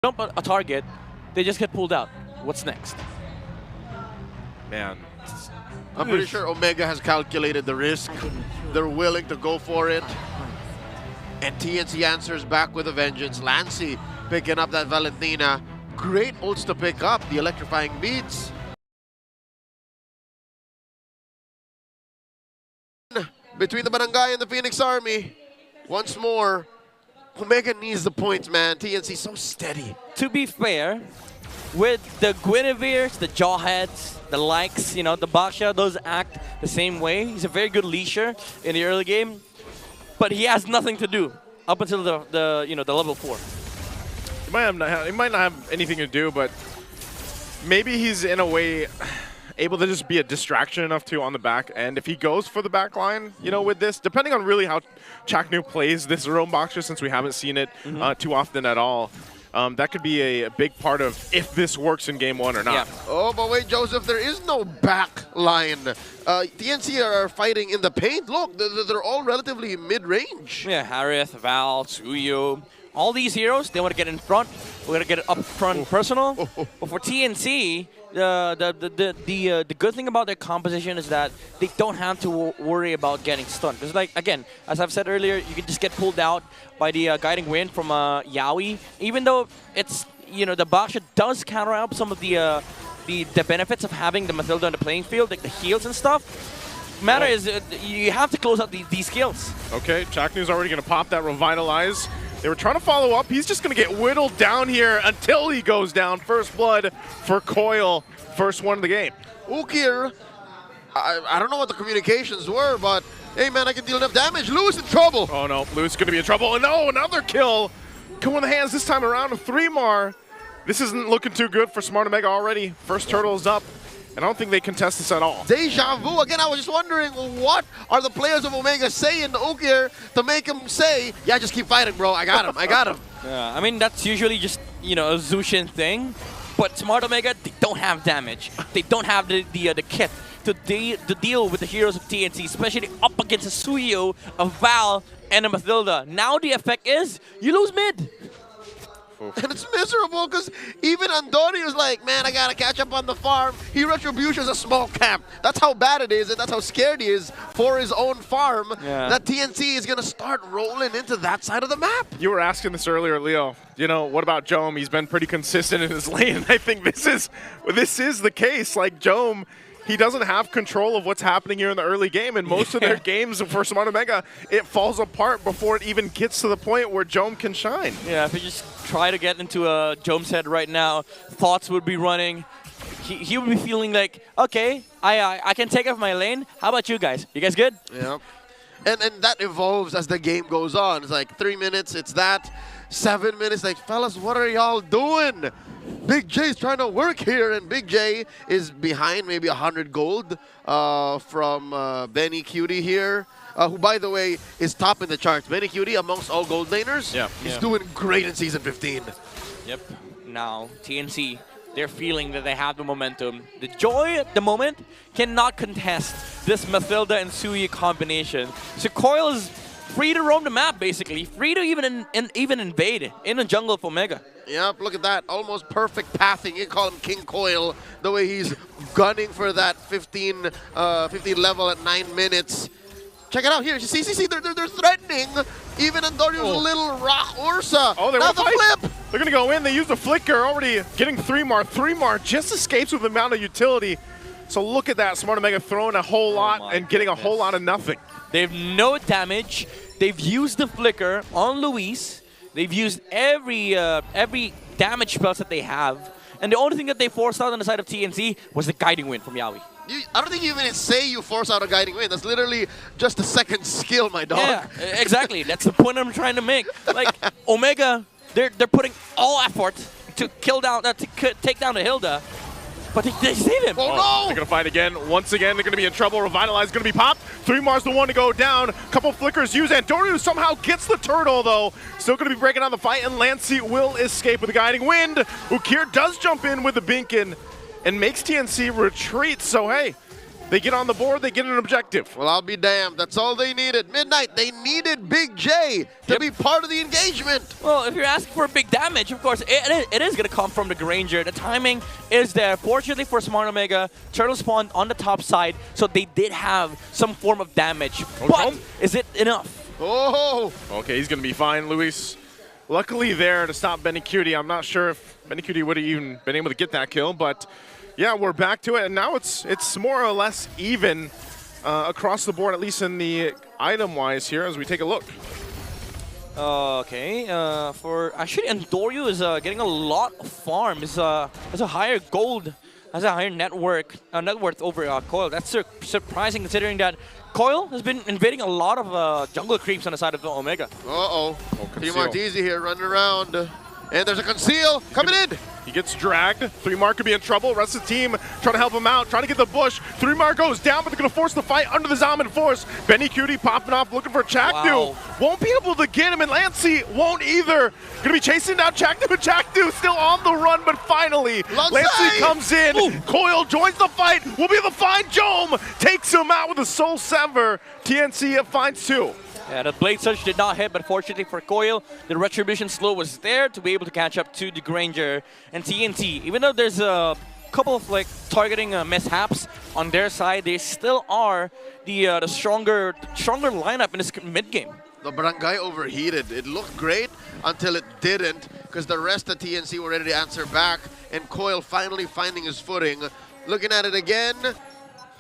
jump a target, they just get pulled out. What's next? Man. I'm pretty sure Omega has calculated the risk. They're willing to go for it. And TNC answers back with a vengeance. Lancy picking up that Valentina. Great ults to pick up. The electrifying beats. Between the Barangay and the Phoenix Army. Once more. Omega needs the points, man. TNC so steady. To be fair, with the Guinevere's, the Jawheads, the likes, you know, the Baksha, those act the same way. He's a very good leasher in the early game, but he has nothing to do up until the level 4. He might not have anything to do, but maybe he's in a way able to just be a distraction enough too on the back end. If he goes for the back line, you know, with this, depending on really how Chaknu plays this roam boxer, since we haven't seen it too often at all, that could be a big part of if this works in game 1 or not. Yeah. Oh, but wait, Joseph, there is no back line. TNC are fighting in the paint. Look, they're all relatively mid-range. Yeah, Harith, Val, Tsuyo, all these heroes, they want to get in front. We're going to get it up front personal. But for TNC, the good thing about their composition is that they don't have to worry about getting stunned. Because, like, again, as I've said earlier, you can just get pulled out by the guiding wind from Yaoi. Even though it's, you know, the Baksha does counteract some of the benefits of having the Mathilda on the playing field, like the heals and stuff. Matter is, you have to close out these skills. Okay, Chaknu's already going to pop that Revitalize. They were trying to follow up. He's just going to get whittled down here until he goes down. First blood for Coil. First one of the game. Ukir, I don't know what the communications were, but hey, man, I can deal enough damage. Lewis in trouble. Oh, no. Lewis going to be in trouble. And no, another kill. Come on the hands this time around with 3 more. This isn't looking too good for Smart Omega already. First turtle's up. And I don't think they contest this at all. Deja vu. Again, I was just wondering, what are the players of Omega saying to Ukir to make him say, yeah, just keep fighting, bro. I got him. I got him. Yeah, I mean, that's usually just, you know, a Zushin thing. But Smart Omega, they don't have damage. They don't have the kit to deal with the heroes of TNC, especially up against a Suyo, a Val, and a Mathilda. Now the effect is, you lose mid. And it's miserable because even Andori was like, man, I got to catch up on the farm. He Retribution's a small camp. That's how bad it is, and that's how scared he is for his own farm. Yeah. That TNC is going to start rolling into that side of the map. You were asking this earlier, Leo. You know, what about Jome? He's been pretty consistent in his lane. I think this is the case. Like, Jome, he doesn't have control of what's happening here in the early game, and most of their games for Smart Omega, it falls apart before it even gets to the point where Jome can shine. Yeah, if you just try to get into Jome's head right now, thoughts would be running. He would be feeling like, okay, I can take off my lane. How about you guys? You guys good? Yeah. And that evolves as the game goes on. It's like 3 minutes, it's that. 7 minutes, like, fellas, what are y'all doing? Big J's trying to work here, and Big J is behind maybe 100 gold from Benny Cutie here, who, by the way, is top in the charts. Benny Cutie, amongst all gold laners, he's doing great in Season 15. Yep. Now, TNC, they're feeling that they have the momentum. The joy at the moment cannot contest this Mathilda and Suyi combination. So Coil is free to roam the map, basically. Free to even invade in the jungle for Omega. Yep, look at that. Almost perfect pathing. You call him King Coil, the way he's gunning for that 15 level at 9 minutes. Check it out here. See, they're threatening. Even Andorio's little rock Ursa. Oh, they now want the to fight. flip. They're going to go in. They use the flicker, already getting 3-mar. 3-mar just escapes with the amount of utility. So look at that. Smart Omega throwing a whole lot and getting a whole lot of nothing. They have no damage. They've used the flicker on Luis. They've used every damage spells that they have. And the only thing that they forced out on the side of TNC was the guiding wind from Yaoi. I don't think you even say you force out a guiding wind. That's literally just a second skill, my dog. Yeah, exactly. That's the point I'm trying to make. Like, Omega, they're putting all effort to take down the Hilda. But they save him. Oh, no! They're going to fight again. Once again, they're going to be in trouble. Revitalize is going to be popped. 3-mar's the one to go down. Couple flickers used. Andorio somehow gets the turtle, though. Still going to be breaking on the fight, and Lancy will escape with the guiding wind. Ukir does jump in with the Binkin and makes TNC retreat. So, hey, They get on the board, they get an objective. Well, I'll be damned. That's all they needed. Midnight, they needed Big J to be part of the engagement. Well, if you're asking for big damage, of course, it is going to come from the Granger. The timing is there. Fortunately for Smart Omega, Turtle spawned on the top side, so they did have some form of damage. But is it enough? Oh! Okay, he's going to be fine, Luis. Luckily there to stop Benny Cutie. I'm not sure if Benny Cutie would have even been able to get that kill, but yeah, we're back to it, and now it's more or less even across the board, at least in the item-wise here, as we take a look. Okay, for actually Andoryu is getting a lot of farm. Has a higher gold, has a higher net worth over Coil. That's surprising considering that Coil has been invading a lot of jungle creeps on the side of the Omega. Uh-oh. Team Martese here running around. And there's a conceal coming in. He gets dragged. 3mar could be in trouble. Rest of the team trying to help him out, trying to get the bush. 3mar goes down, but they're going to force the fight under the Zaman Force. Benny Cutie popping off, looking for Chakdu. Wow. Won't be able to get him, and Lancey won't either. Going to be chasing down Chakdu. Chakdu still on the run, but finally, Lancey comes in. Ooh. Coil joins the fight. Will be able to find Jome. Takes him out with a Soul Sever. TNC finds 2. Yeah, the Blade Surge did not hit, but fortunately for Coil, the Retribution Slow was there to be able to catch up to the Granger and TNT. Even though there's a couple of targeting mishaps on their side, they still are the stronger lineup in this mid game. The Barangay overheated. It looked great until it didn't, because the rest of TNC were ready to answer back, and Coil finally finding his footing. Looking at it again,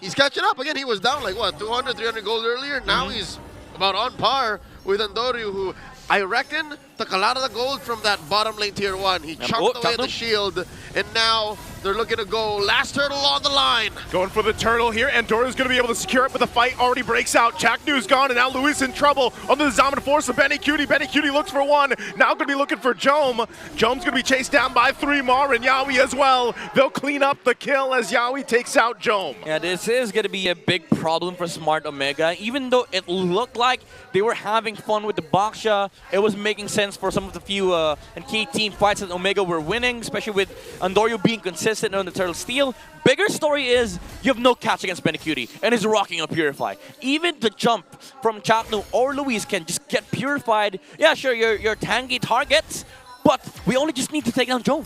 he's catching up again. He was down like what, 200, 300 gold earlier. Now he's about on par with Andoryu, who I reckon took a lot of the gold from that bottom lane tier 1. He chucked away the shield, and now they're looking to go last turtle on the line. Going for the turtle here, and Dora's going to be able to secure it, but the fight already breaks out. Chakdu's gone, and now Luis in trouble under the Zaman Force of Benny Cutie. Benny Cutie looks for one. Now going to be looking for Jome. Jome's going to be chased down by 3mar and Yaoi as well. They'll clean up the kill as Yaoi takes out Jome. Yeah, this is going to be a big problem for Smart Omega. Even though it looked like they were having fun with the Baksha, it was making sense for some of the few and key team fights that Omega were winning, especially with Andoryu being consistent on the Turtle Steel. Bigger story is you have no catch against Benny Cutie, and he's rocking a Purify. Even the jump from Chapnu or Luis can just get purified. Yeah, sure, your tanky targets, but we only just need to take down Joe.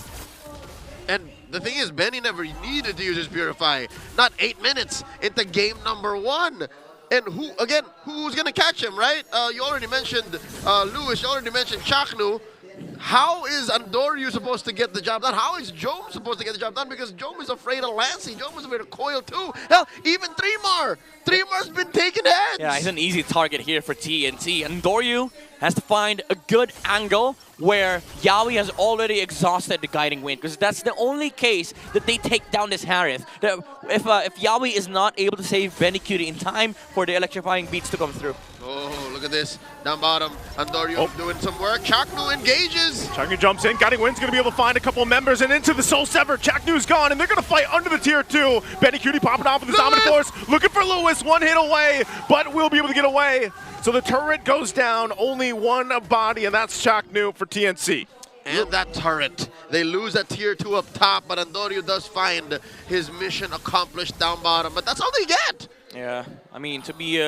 And the thing is, Benny never needed to use his Purify. Not 8 minutes into game number 1. And who's going to catch him, right? You already mentioned Luis, you already mentioned Chaknu. How is Andoryu supposed to get the job done? How is Jome supposed to get the job done? Because Jome is afraid of Lancey. Jome is afraid of Coil too. Hell, even 3mar. 3mar's been taking heads. Yeah, he's an easy target here for TNT. Andoryu has to find a good angle where Yaoi has already exhausted the Guiding Wind, because that's the only case that they take down this Harith. If Yaoi is not able to save Benny Cutie in time for the electrifying beats to come through. Oh, look at this. Down bottom, Andoryu doing some work. Chaknu engages. Chaknu jumps in. Guiding Wind's going to be able to find a couple members, and into the Soul Sever. Chaknu's gone, and they're going to fight under the tier 2. Benny Cutie popping off with the Dominant Force. Looking for Luis. One hit away, but will be able to get away. So the turret goes down. Only one body, and that's Chaknu for TNC. And that turret. They lose that tier 2 up top, but Andoryu does find his mission accomplished down bottom. But that's all they get. Yeah, I mean, to be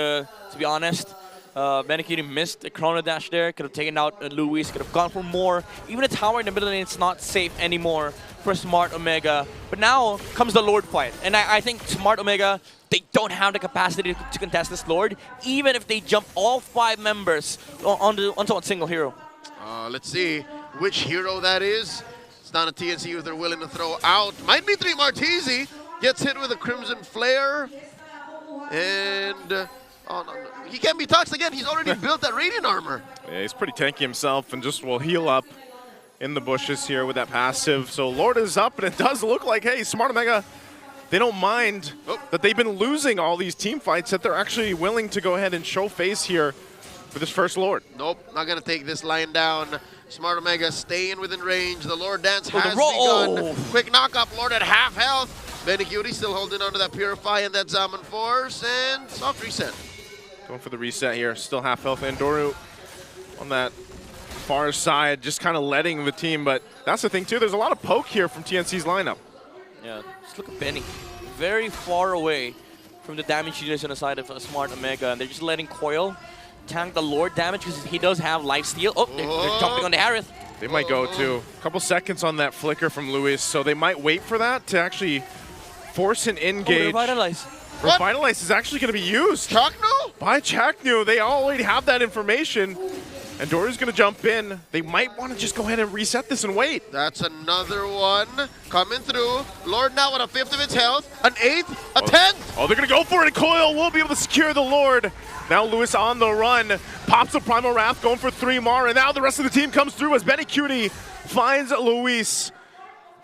honest, Benny Cutie missed a Chrono Dash there. Could have taken out Luis. Could have gone for more. Even a tower in the middle lane, it's not safe anymore for Smart Omega. But now comes the Lord fight. And I think Smart Omega, they don't have the capacity to contest this Lord, even if they jump all 5 members onto a single hero. Let's see which hero that is. It's not a TNC who they're willing to throw out. Might be 3 Martese. Gets hit with a Crimson Flare. And oh, no, he can't be touched again. He's already built that Radiant Armor. Yeah, he's pretty tanky himself and just will heal up in the bushes here with that passive. So Lord is up, and it does look like, hey, Smart Omega, they don't mind that they've been losing all these team fights, that they're actually willing to go ahead and show face here for this first Lord. Nope, not going to take this line down. Smart Omega staying within range. The Lord Dance has begun. Quick knock-up, Lord at half health. Benny Cutie still holding on to that Purify and that Zaman Force, and soft reset. Going for the reset here, still half health. Andoryu on that far side, just kind of letting the team, but that's the thing too, there's a lot of poke here from TNC's lineup. Yeah, just look at Benny. Very far away from the damage units on the side of Smart Omega, and they're just letting Coil tank the Lord damage because he does have lifesteal. Oh, they're jumping on the Harith. They might go too. A couple seconds on that flicker from Luis, so they might wait for that to actually force an engage. Revitalize. Revitalize is actually going to be used Chaknu? by Chaknu. They already have that information. And Doryu's going to jump in. They might want to just go ahead and reset this and wait. That's another one coming through. Lord now with a 5th of its health, an 8th, a 10th. Oh, they're going to go for it. And Coil will be able to secure the Lord. Now Luis on the run. Pops a Primal Wrath, going for 3 more. And now the rest of the team comes through as Benny Cutie finds Luis.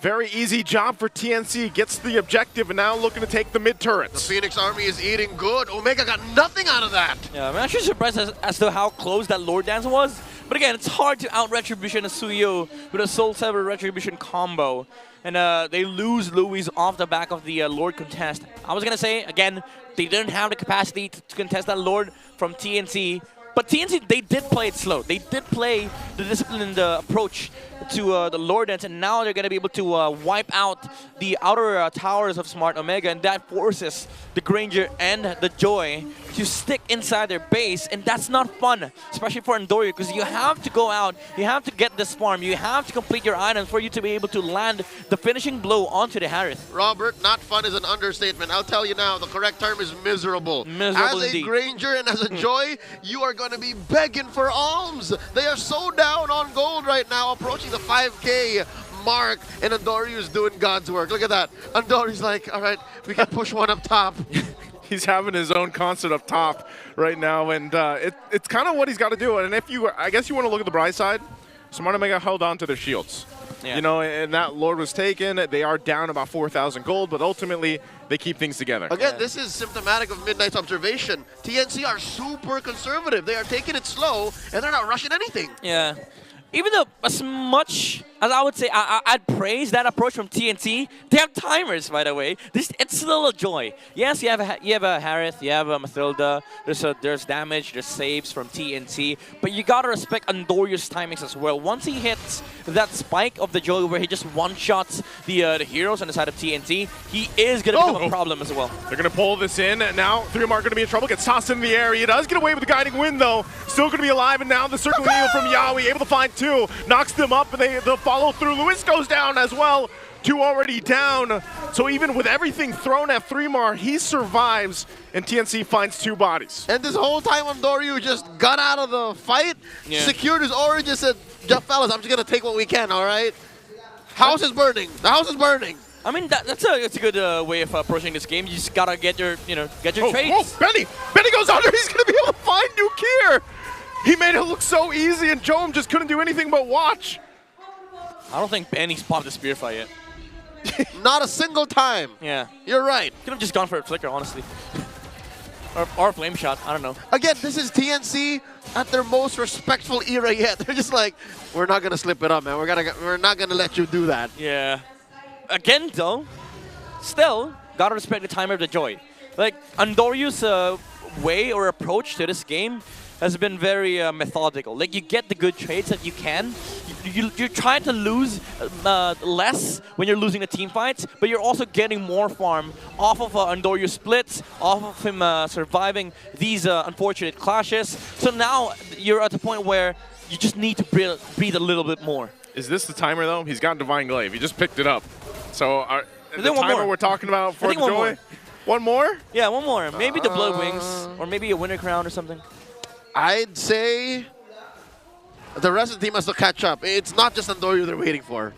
Very easy job for TNC. Gets the objective and now looking to take the mid turrets. The Phoenix Army is eating good. Omega got nothing out of that. Yeah, I'm actually surprised as to how close that Lord Dance was. But again, it's hard to out Retribution a Suyo with a Soul Saver Retribution combo. And they lose Luis off the back of the Lord contest. I was going to say, again, they didn't have the capacity to contest that Lord from TNC. But TNC, they did play it slow. They did play the disciplined approach to the Lord Dance, and now they're going to be able to wipe out the outer towers of Smart Omega, and that forces the Granger and the Joy to stick inside their base, and that's not fun, especially for Andoryu, because you have to go out, you have to get this farm, you have to complete your items for you to be able to land the finishing blow onto the Harith. Robert, not fun is an understatement. I'll tell you now, the correct term is miserable. Miserable as indeed. a Granger and as a Joy, you are going to be begging for alms. They are so down on gold right now, approaching the 5K mark, and Andoryu is doing God's work. Look at that. Andoryu's like, all right, we can push one up top. He's having his own concert up top right now, and it's kind of what he's got to do. And if you, I guess you want to look at the bright side, Smart Omega held on to their shields. Yeah. You know, and that Lord was taken. They are down about 4,000 gold, but ultimately they keep things together. Again, this is symptomatic of Midnight's observation. TNC are super conservative. They are taking it slow, and they're not rushing anything. Yeah. Even though, as much as I would say, I'd praise that approach from TNT. They have timers, by the way. It's still a joy. Yes, you have a Harith, you have a Mathilda. There's damage, there's saves from TNT, but you gotta respect Andoryu's timings as well. Once he hits that spike of the joy where he just one-shots the heroes on the side of TNT, he is gonna become a problem as well. They're gonna pull this in now. 3 are gonna be in trouble. Gets tossed in the air. He does get away with the guiding wind though. Still gonna be alive, and now the circling eagle from Yaoi able to find 2, knocks them up, and the follow through. Luis goes down as well. 2 already down. So even with everything thrown at 3mar, he survives, and TNC finds 2 bodies. And this whole time, Andoryu just got out of the fight, secured his ore, just said, fellas, I'm just gonna take what we can, all right? House is burning. The house is burning. I mean, that's a good way of approaching this game. You just gotta get your trades. Benny goes under. He's gonna be able to find Nukir. He made it look so easy, and Joam just couldn't do anything but watch. I don't think Benny's popped the spear fight yet. Not a single time. Yeah. You're right. Could have just gone for a flicker, honestly. or a flame shot. I don't know. Again, this is TNC at their most respectful era yet. They're just like, we're not gonna slip it up, man. We're not gonna let you do that. Yeah. Again, though, still gotta respect the timer of the joy. Like Andoryu's way or approach to this game has been very methodical. Like, you get the good trades that you can. You're trying to lose less when you're losing the team fights, but you're also getting more farm off of Andoryu splits, off of him surviving these unfortunate clashes. So now you're at the point where you just need to breathe a little bit more. Is this the timer, though? He's got Divine Glaive. He just picked it up. So the timer more we're talking about for the Joy? One more? Yeah, one more. Maybe the Blood Wings, or maybe a Winter Crown or something. I'd say the rest of the team has to catch up. It's not just Andoryu they're waiting for.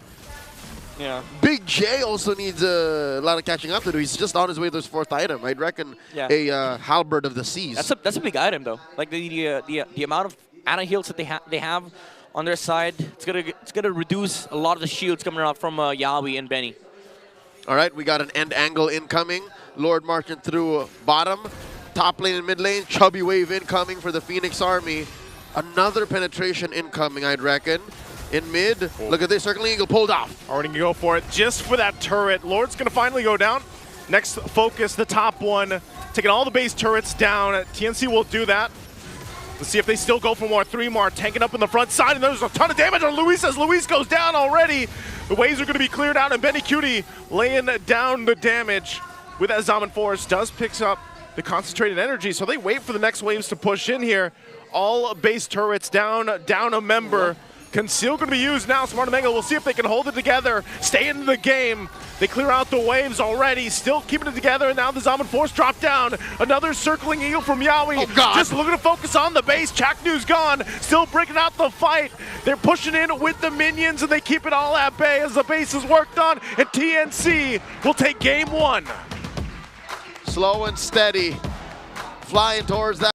Yeah. Big J also needs a lot of catching up to do. He's just on his way to his 4th item. I'd reckon a Halberd of the Seas. That's a big item, though. Like the amount of anti-heals that they have on their side, it's gonna reduce a lot of the shields coming out from Yaoi and Benny. All right, we got an end angle incoming. Lord marching through bottom. Top lane and mid lane, chubby wave incoming for the Phoenix Army. Another penetration incoming, I'd reckon. In mid, look at this, circling eagle pulled off. Already gonna go for it, just for that turret. Lord's gonna finally go down. Next focus, the top one, taking all the base turrets down. TNC will do that. Let's see if they still go for more. 3mar tanking up in the front side, and there's a ton of damage on Luis as Luis goes down already. The waves are gonna be cleared out, and Benny Cutie laying down the damage with that Zaman Force. Does pick up the concentrated energy, so they wait for the next waves to push in here. All base turrets down a member. Conceal going to be used now. Smart Omega, we'll see if they can hold it together, stay in the game. They clear out the waves already, still keeping it together, and now the Zaman Force drop down. Another circling eagle from Yaoi. Oh, God. Just looking to focus on the base. Chaknu's gone, still breaking out the fight. They're pushing in with the minions, and they keep it all at bay as the base is worked on, and TNC will take game 1. Slow and steady, flying towards that.